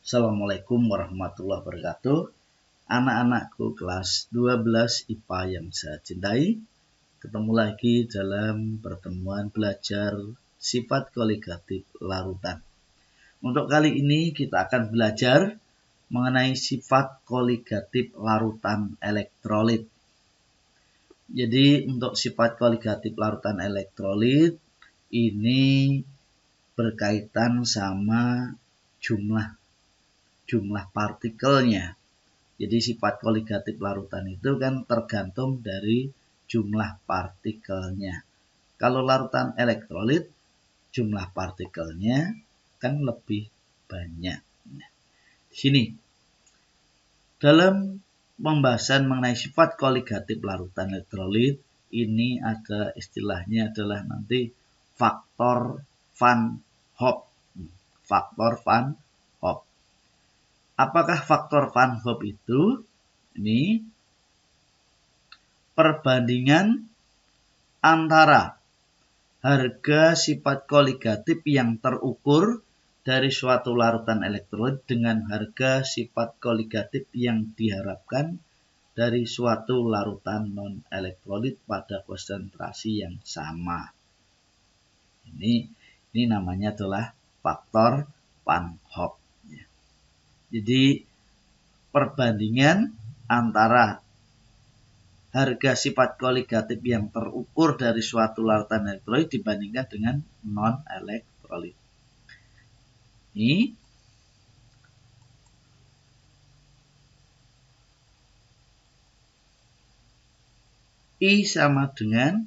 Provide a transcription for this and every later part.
Assalamualaikum warahmatullahi wabarakatuh. Anak-anakku kelas 12 IPA yang saya cintai, ketemu lagi dalam pertemuan belajar sifat koligatif larutan. Untuk kali ini kita akan belajar mengenai sifat koligatif larutan elektrolit. Jadi untuk sifat koligatif larutan elektrolit ini berkaitan sama jumlah partikelnya. Jadi sifat koligatif larutan itu kan tergantung dari jumlah partikelnya. Kalau larutan elektrolit, jumlah partikelnya kan lebih banyak. Nah, di sini dalam pembahasan mengenai sifat koligatif larutan elektrolit, ini ada istilahnya adalah nanti faktor Van Hoff. Faktor Van Hoff. Apakah faktor Van Hoff itu? Ini perbandingan antara harga sifat koligatif yang terukur dari suatu larutan elektrolit dengan harga sifat koligatif yang diharapkan dari suatu larutan non-elektrolit pada konsentrasi yang sama. Ini namanya adalah faktor Van Hoff. Jadi perbandingan antara harga sifat koligatif yang terukur dari suatu larutan elektrolit dibandingkan dengan non-elektrolit. Ini I sama dengan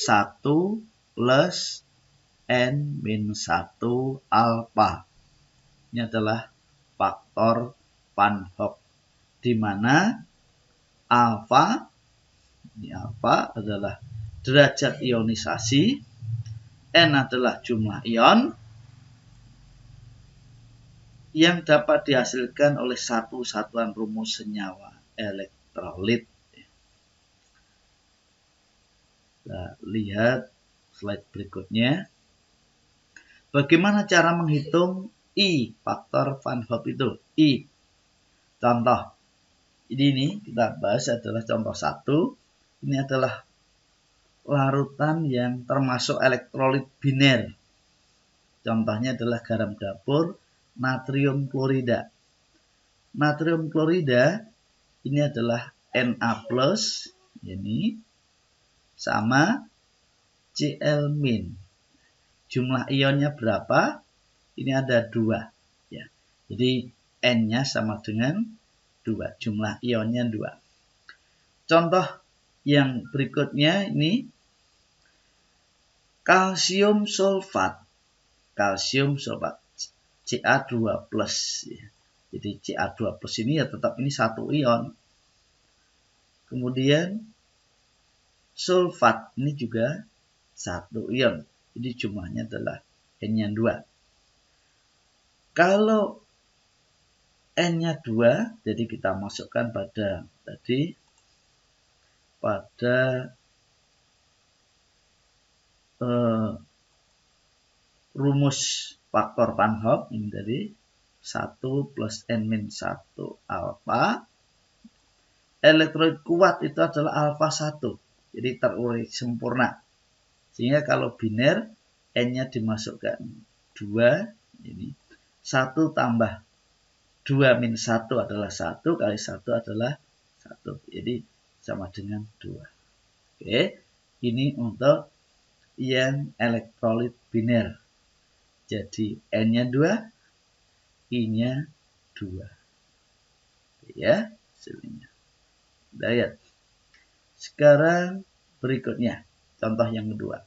1 plus N-1 alfa. Ini adalah faktor Van Hoff, di mana alfa adalah derajat ionisasi, N adalah jumlah ion yang dapat dihasilkan oleh satu satuan rumus senyawa elektrolit. Kita lihat slide berikutnya. Bagaimana cara menghitung I, faktor Van Hoff itu? I. Contoh. Ini kita bahas adalah contoh 1. Ini adalah larutan yang termasuk elektrolit biner. Contohnya adalah garam dapur natrium klorida. Natrium klorida ini adalah Na+, ini sama Cl-. Jumlah ionnya berapa? Ini ada 2. Ya. Jadi N-nya sama dengan 2. Jumlah ionnya 2. Contoh yang berikutnya ini kalsium sulfat. Ca2+. Ya. Jadi Ca2+ ini ya tetap ini satu ion. Kemudian sulfat ini juga satu ion. Jadi jumlahnya adalah N-nya 2. Kalau N-nya 2, jadi kita masukkan pada rumus faktor Van Hoff ini dari 1 plus N-1 alfa. Elektrolit kuat itu adalah alfa 1. Jadi terurai sempurna. Sehingga kalau biner, N-nya dimasukkan 2. Ini 1 tambah 2 min 1 adalah 1. Kali 1 adalah 1. Jadi sama dengan 2. Oke. Ini untuk yang elektrolit biner. Jadi N-nya 2, I-nya 2. Ya, hasilnya. Lihat. Sekarang berikutnya, contoh yang kedua.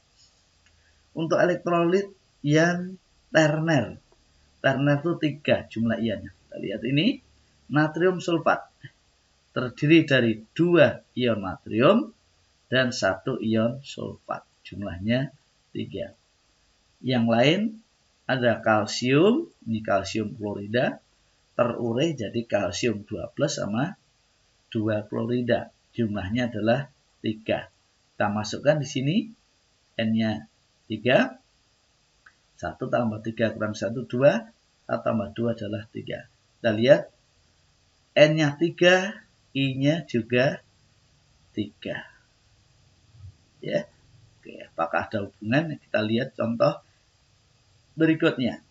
Untuk elektrolit yang terner. Terner itu 3 jumlah ionnya. Kita lihat ini, natrium sulfat. Terdiri dari 2 ion natrium dan 1 ion sulfat. Jumlahnya 3. Yang lain ada kalsium, ini kalsium klorida, terurai jadi kalsium 2+ sama 2 klorida. Jumlahnya adalah 3. Kita masukkan di sini N-nya 3. 1 tambah 3 kurang 1, 2. 1 tambah 2 adalah 3. Kita lihat N-nya 3, I-nya juga 3. Ya. Oke, apakah ada hubungan? Kita lihat contoh berikutnya.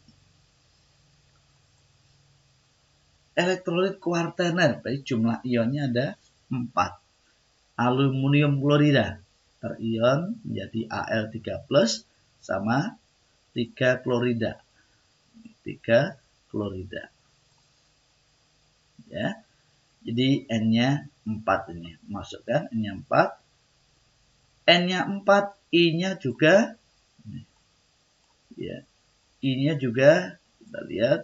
Elektrolit kuartener, berarti jumlah ionnya ada 4. Aluminium klorida terion menjadi Al3+ sama 3 klorida. 3 klorida. Ya. Jadi N-nya 4 ini. Masukkan N-nya 4. N-nya 4, I-nya juga ya. I-nya juga kita lihat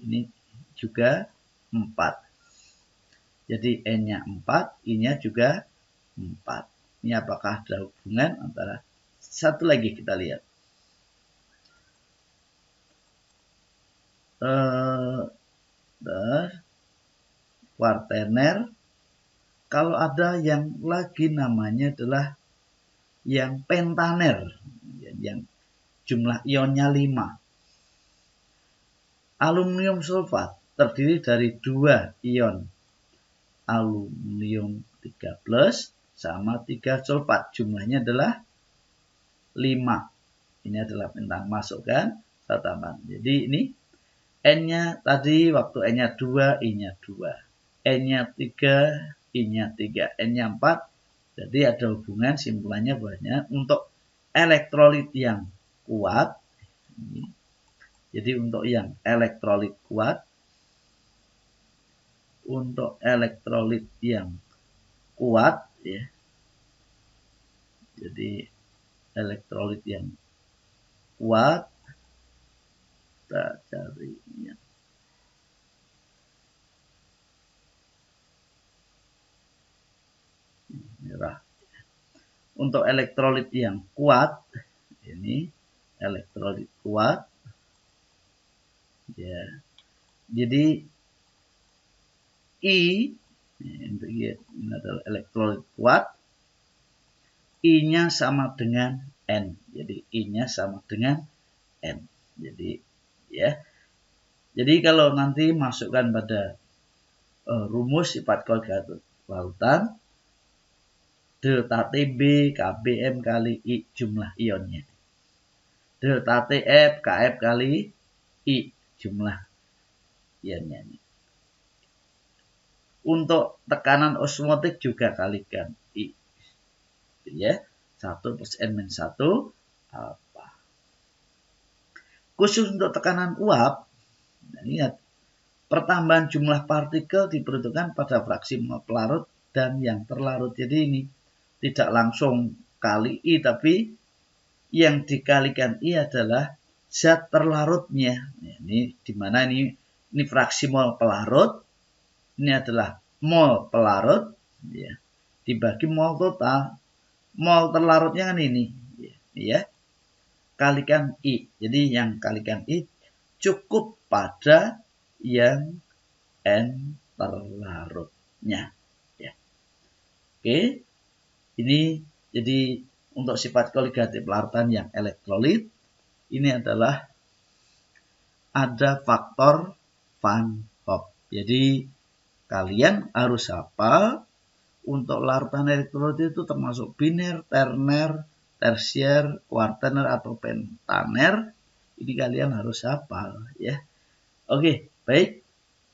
ini juga 4. Jadi N-nya 4, I-nya juga 4. Ini apakah ada hubungan antara satu lagi kita lihat. Kuartener. Kalau ada yang lagi namanya adalah yang pentaner, yang jumlah ionnya 5. Aluminium sulfat terdiri dari 2 ion aluminium 3+ sama 3 sulfat. Jumlahnya adalah 5. Ini adalah pentan. Masukkan 1 tambah. Jadi ini N-nya tadi waktu N-nya 2, I-nya 2. N-nya 3, I-nya 3. N-nya 4. Jadi ada hubungan, simpulannya banyak. Untuk elektrolit yang kuat, ini. Jadi untuk yang elektrolit kuat, untuk elektrolit yang kuat, ya. Jadi elektrolit yang kuat, kita cari ya. Merah. Untuk elektrolit yang kuat, ini elektrolit kuat, ya. Jadi I ini adalah elektrolit kuat, I-nya sama dengan N. Jadi I-nya sama dengan N. Jadi ya. Jadi kalau nanti masukkan pada rumus sifat koligatif lautan, delta TB KBM kali I jumlah ionnya. Delta TF KF kali I jumlah ionnya. Untuk tekanan osmotik juga kalikan I. Ya, 1 + N-1 alfa. Khusus untuk tekanan uap, lihat, pertambahan jumlah partikel diperuntukkan pada fraksi mol pelarut dan yang terlarut. Jadi ini tidak langsung kali I, tapi yang dikalikan I adalah zat terlarutnya. Ini di mana ini fraksi mol pelarut. Ini adalah mol pelarut, ya, dibagi mol total. Mol terlarutnya kan ini, ya. Kalikan I. Jadi yang kalikan I cukup pada yang N terlarutnya. Ya. Oke. Ini jadi untuk sifat koligatif larutan yang elektrolit, ini adalah ada faktor Van Hoff. Jadi kalian harus hafal untuk larutan elektrolit itu termasuk biner, terner, tersier, kuartener atau pentaner. Ini kalian harus hafal ya. Oke, baik.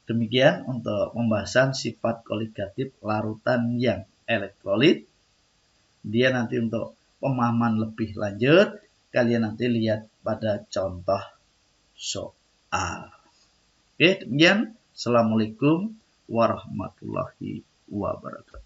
Demikian untuk pembahasan sifat koligatif larutan yang elektrolit. Dia nanti untuk pemahaman lebih lanjut, kalian nanti lihat pada contoh soal. Oke, demikian. Assalamualaikum warahmatullahi wabarakatuh.